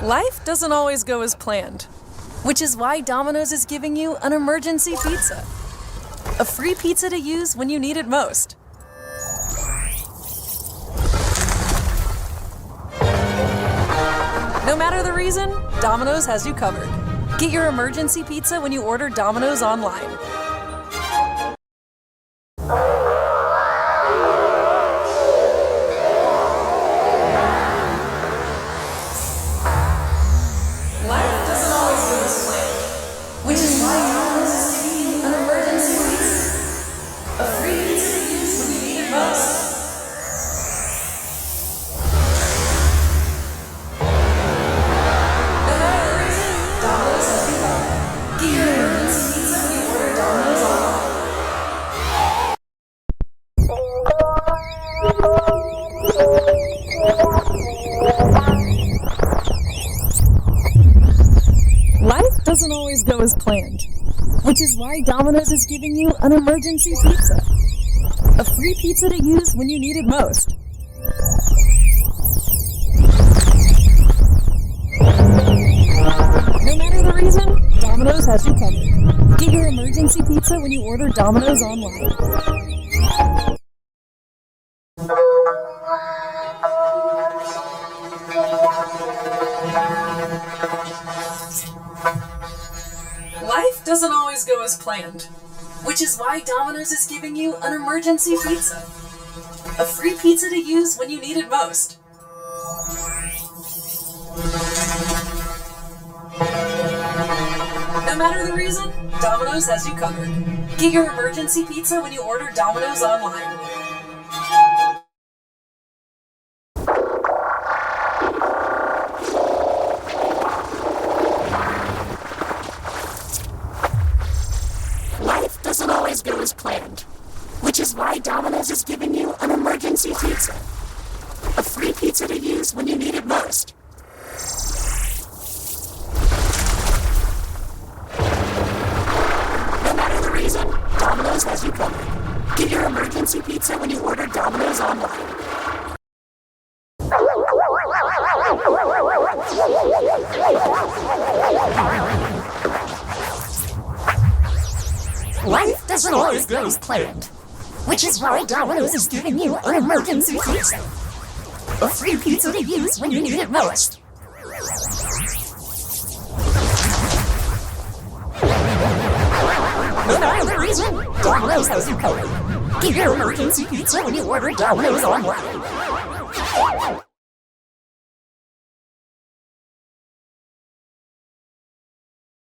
Life doesn't always go as planned, which is why Domino's is giving you an emergency pizza. A free pizza to use when you need it most. No matter the reason, Domino's has you covered. Get your emergency pizza when you order Domino's online. Life doesn't always go as planned, which is why Domino's is giving you an emergency pizza. A free pizza to use when you need it most. No matter the reason, Domino's has you covered. Get your emergency pizza when you order Domino's online. Life doesn't always go as planned, which is why Domino's is giving you an emergency pizza. A free pizza to use when you need it most. No matter the reason, Domino's has you covered. Get your emergency pizza when you order Domino's online. Life doesn't always go as planned, which is why Domino's is giving you an emergency pizza. A free pizza to use when you need it most. No matter the reason, Domino's has you covered. Get your emergency pizza when you order Domino's online. Life doesn't always go as planned, which is why Domino's is giving you an emergency pizza. A free pizza to use when you need it most. No matter the reason, Domino's has you covered. Get your emergency pizza when you order Domino's online. Life doesn't always go as planned, which is why Domino's is giving you an emergency pizza. A free pizza to use when you need it most. No matter the reason, Domino's has you covered. Get your emergency pizza when you order Domino's online.